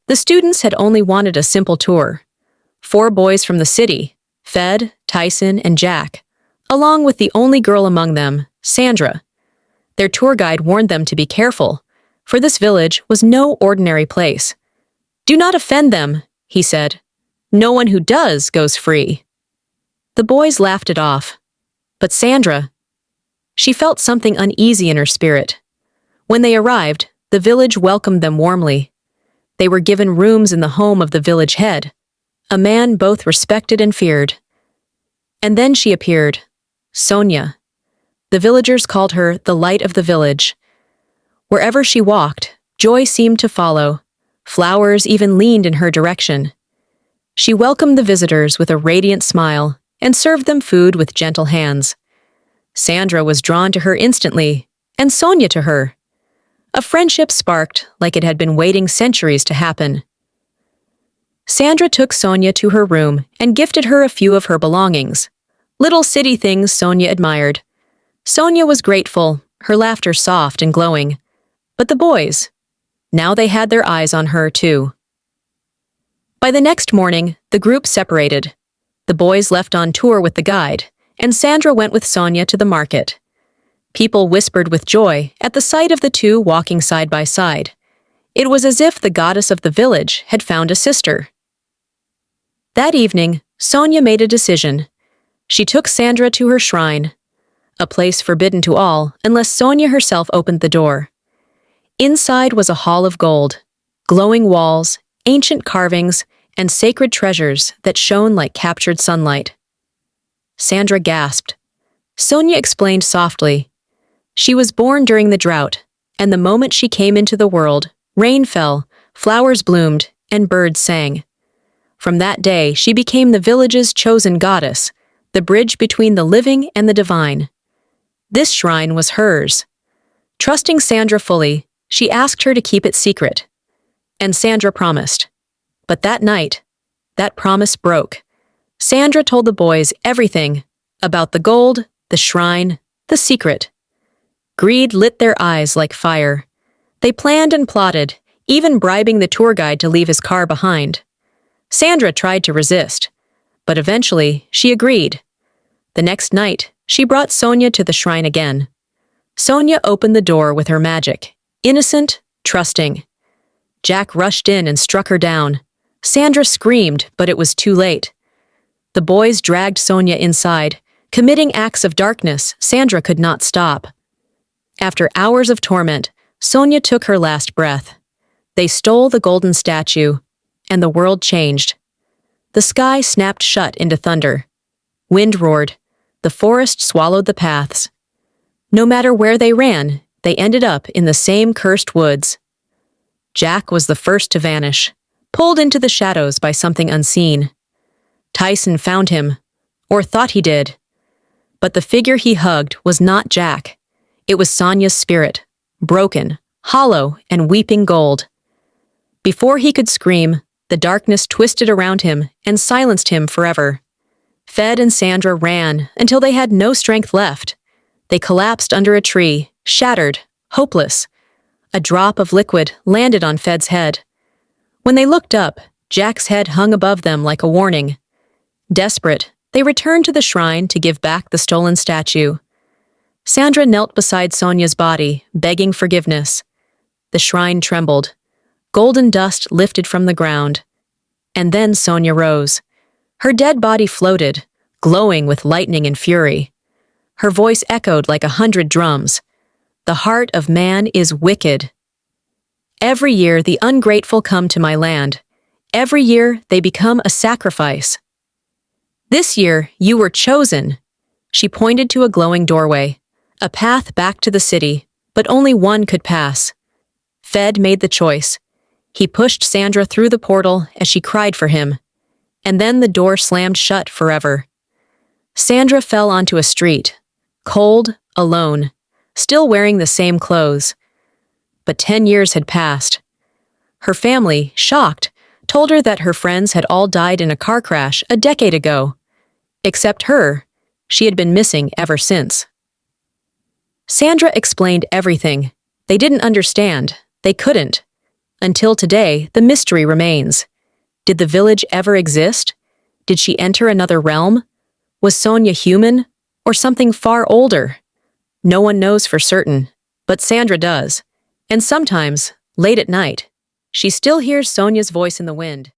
The students had only wanted a simple tour. 4 boys from the city, Fed, Tyson, and Jack, along with the only girl among them, Sandra. Their tour guide warned them to be careful, for this village was no ordinary place. "Do not offend them," he said. "No one who does goes free." The boys laughed it off. But Sandra, she felt something uneasy in her spirit. When they arrived, the village welcomed them warmly. They were given rooms in the home of the village head, a man both respected and feared. And then she appeared, Sonia. The villagers called her the light of the village. Wherever she walked, joy seemed to follow. Flowers even leaned in her direction. She welcomed the visitors with a radiant smile and served them food with gentle hands. Sandra was drawn to her instantly, and Sonia to her. A friendship sparked like it had been waiting centuries to happen. Sandra took Sonia to her room and gifted her a few of her belongings. Little city things Sonia admired. Sonia was grateful, her laughter soft and glowing. But the boys, now they had their eyes on her too. By the next morning, the group separated. The boys left on tour with the guide, and Sandra went with Sonia to the market. People whispered with joy at the sight of the two walking side by side. It was as if the goddess of the village had found a sister. That evening, Sonia made a decision. She took Sandra to her shrine, a place forbidden to all unless Sonia herself opened the door. Inside was a hall of gold, glowing walls, ancient carvings, and sacred treasures that shone like captured sunlight. Sandra gasped. Sonia explained softly. She was born during the drought, and the moment she came into the world, rain fell, flowers bloomed, and birds sang. From that day, she became the village's chosen goddess, the bridge between the living and the divine. This shrine was hers. Trusting Sandra fully, she asked her to keep it secret. And Sandra promised. But that night, that promise broke. Sandra told the boys everything about the gold, the shrine, the secret. Greed lit their eyes like fire. They planned and plotted, even bribing the tour guide to leave his car behind. Sandra tried to resist, but eventually she agreed. The next night, she brought Sonia to the shrine again. Sonia opened the door with her magic, innocent, trusting. Jack rushed in and struck her down. Sandra screamed, but it was too late. The boys dragged Sonia inside, committing acts of darkness Sandra could not stop. After hours of torment, Sonia took her last breath. They stole the golden statue, and the world changed. The sky snapped shut into thunder. Wind roared. The forest swallowed the paths. No matter where they ran, they ended up in the same cursed woods. Jack was the first to vanish, pulled into the shadows by something unseen. Tyson found him, or thought he did. But the figure he hugged was not Jack. It was Sonia's spirit, broken, hollow, and weeping gold. Before he could scream, the darkness twisted around him and silenced him forever. Fed and Sandra ran until they had no strength left. They collapsed under a tree, shattered, hopeless. A drop of liquid landed on Fed's head. When they looked up, Jack's head hung above them like a warning. Desperate, they returned to the shrine to give back the stolen statue. Sandra knelt beside Sonia's body, begging forgiveness. The shrine trembled. Golden dust lifted from the ground. And then Sonia rose. Her dead body floated, glowing with lightning and fury. Her voice echoed like 100 drums. The heart of man is wicked. Every year the ungrateful come to my land. Every year they become a sacrifice. This year you were chosen. She pointed to a glowing doorway, a path back to the city, but only one could pass. Fed made the choice. He pushed Sandra through the portal as she cried for him, and then the door slammed shut forever. Sandra fell onto a street, cold, alone, still wearing the same clothes. But 10 years had passed. Her family, shocked, told her that her friends had all died in a car crash a decade ago. Except her, she had been missing ever since. Sandra explained everything. They didn't understand. They couldn't. Until today, the mystery remains. Did the village ever exist? Did she enter another realm? Was Sonia human, or something far older? No one knows for certain, but Sandra does. And sometimes, late at night, she still hears Sonia's voice in the wind.